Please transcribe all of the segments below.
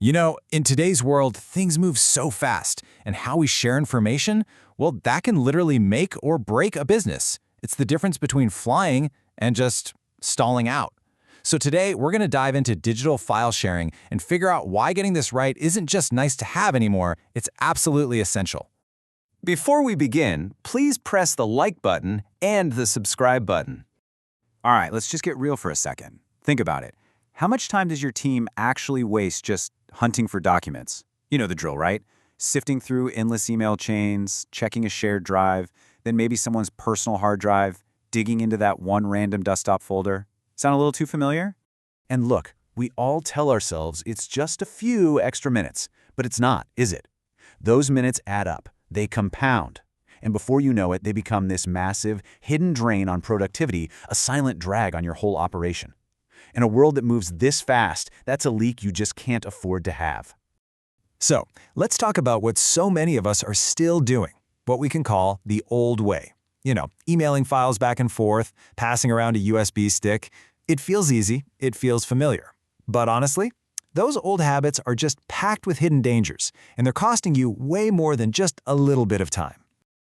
You know, in today's world, things move so fast, and how we share information, well, that can literally make or break a business. It's the difference between flying and just stalling out. So today, we're going to dive into digital file sharing and figure out why getting this right isn't just nice to have anymore, it's absolutely essential. Before we begin, please press the like button and the subscribe button. All right, let's just get real for a second. Think about it. How much time does your team actually waste just hunting for documents? You know the drill, right? Sifting through endless email chains, checking a shared drive, then maybe someone's personal hard drive, digging into that one random desktop folder. Sound a little too familiar? And look, we all tell ourselves it's just a few extra minutes, but it's not, is it? Those minutes add up, they compound. And before you know it, they become this massive, hidden drain on productivity, a silent drag on your whole operation. In a world that moves this fast, that's a leak you just can't afford to have. So, let's talk about what so many of us are still doing, what we can call the old way. You know, emailing files back and forth, passing around a USB stick. It feels easy, it feels familiar. But honestly, those old habits are just packed with hidden dangers, and they're costing you way more than just a little bit of time.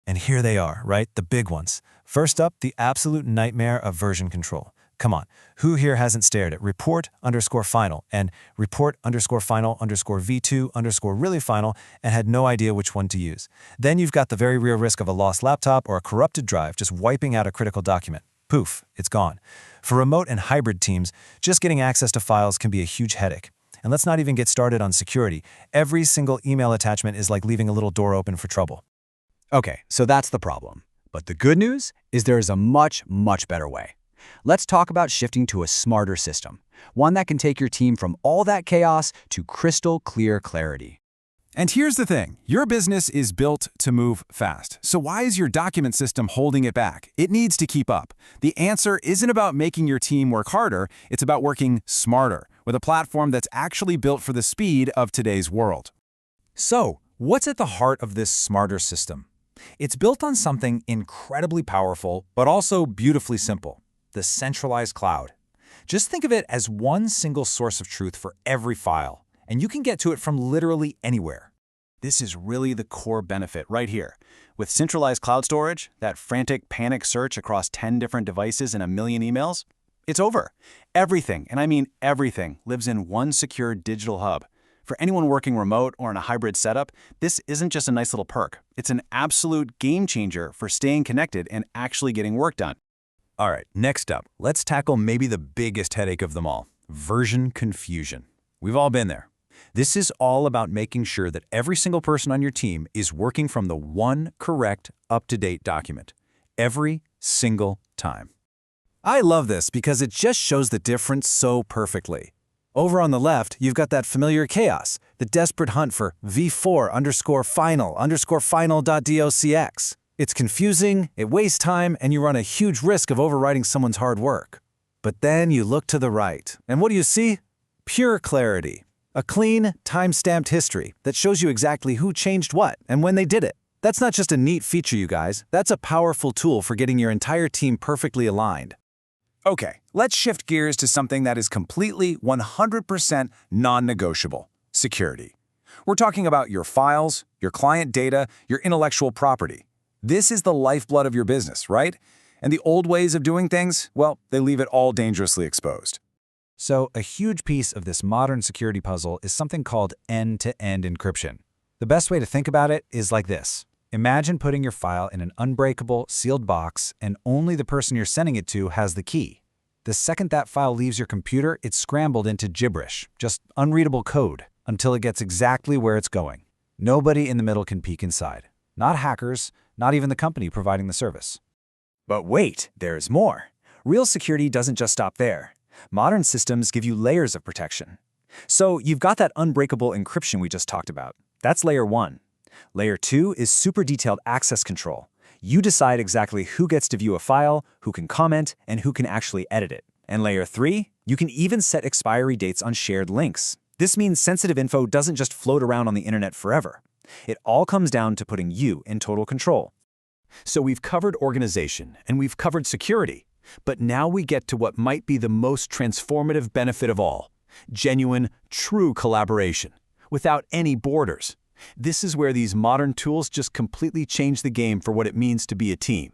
And here they are, right? The big ones. First up, the absolute nightmare of version control. Come on, who here hasn't stared at report_final and report_final_v2_really final and had no idea which one to use? Then you've got the very real risk of a lost laptop or a corrupted drive just wiping out a critical document. Poof, it's gone. For remote and hybrid teams, just getting access to files can be a huge headache. And let's not even get started on security. Every single email attachment is like leaving a little door open for trouble. Okay, so that's the problem. But the good news is there is a much, much better way. Let's talk about shifting to a smarter system, one that can take your team from all that chaos to crystal clear clarity. And here's the thing, your business is built to move fast. So why is your document system holding it back? It needs to keep up. The answer isn't about making your team work harder, it's about working smarter, with a platform that's actually built for the speed of today's world. So, what's at the heart of this smarter system? It's built on something incredibly powerful, but also beautifully simple: the centralized cloud. Just think of it as one single source of truth for every file, and you can get to it from literally anywhere. This is really the core benefit right here. With centralized cloud storage, that frantic panic search across 10 different devices and a million emails, it's over. Everything, and I mean everything, lives in one secure digital hub. For anyone working remote or in a hybrid setup, this isn't just a nice little perk. It's an absolute game changer for staying connected and actually getting work done. All right, next up, let's tackle maybe the biggest headache of them all: version confusion. We've all been there. This is all about making sure that every single person on your team is working from the one correct, up-to-date document, every single time. I love this because it just shows the difference so perfectly. Over on the left, you've got that familiar chaos, the desperate hunt for v4_final_final.docx. It's confusing, it wastes time, and you run a huge risk of overwriting someone's hard work. But then you look to the right, and what do you see? Pure clarity. A clean, time-stamped history that shows you exactly who changed what and when they did it. That's not just a neat feature, you guys. That's a powerful tool for getting your entire team perfectly aligned. Okay, let's shift gears to something that is completely 100% non-negotiable: security. We're talking about your files, your client data, your intellectual property. This is the lifeblood of your business, right? And the old ways of doing things, well, they leave it all dangerously exposed. So, a huge piece of this modern security puzzle is something called end-to-end encryption. The best way to think about it is like this. Imagine putting your file in an unbreakable, sealed box, and only the person you're sending it to has the key. The second that file leaves your computer, it's scrambled into gibberish, just unreadable code, until it gets exactly where it's going. Nobody in the middle can peek inside. Not hackers, not even the company providing the service. But wait, there's more. Real security doesn't just stop there. Modern systems give you layers of protection. So you've got that unbreakable encryption we just talked about. That's layer 1. Layer 2 is super detailed access control. You decide exactly who gets to view a file, who can comment, and who can actually edit it. And layer 3, you can even set expiry dates on shared links. This means sensitive info doesn't just float around on the internet forever. It all comes down to putting you in total control. So we've covered organization and we've covered security, but now we get to what might be the most transformative benefit of all: Genuine, true collaboration, without any borders. This is where these modern tools just completely change the game for what it means to be a team.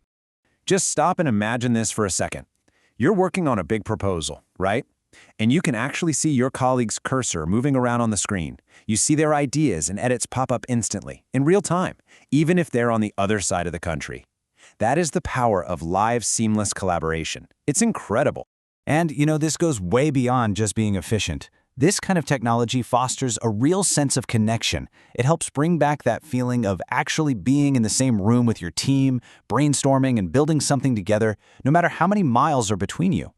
Just stop and imagine this for a second. You're working on a big proposal, right? And you can actually see your colleague's cursor moving around on the screen. You see their ideas and edits pop up instantly, in real time, even if they're on the other side of the country. That is the power of live, seamless collaboration. It's incredible. And, this goes way beyond just being efficient. This kind of technology fosters a real sense of connection. It helps bring back that feeling of actually being in the same room with your team, brainstorming and building something together, no matter how many miles are between you.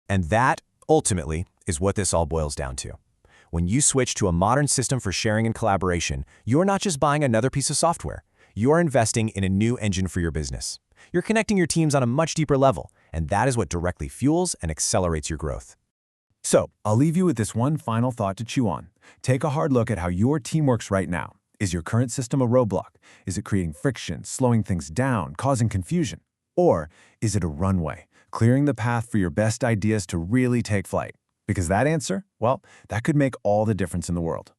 And that, ultimately, is what this all boils down to. When you switch to a modern system for sharing and collaboration, you're not just buying another piece of software. You're investing in a new engine for your business. You're connecting your teams on a much deeper level, and that is what directly fuels and accelerates your growth. So, I'll leave you with this one final thought to chew on. Take a hard look at how your team works right now. Is your current system a roadblock? Is it creating friction, slowing things down, causing confusion? Or is it a runway, clearing the path for your best ideas to really take flight? Because that answer, well, that could make all the difference in the world.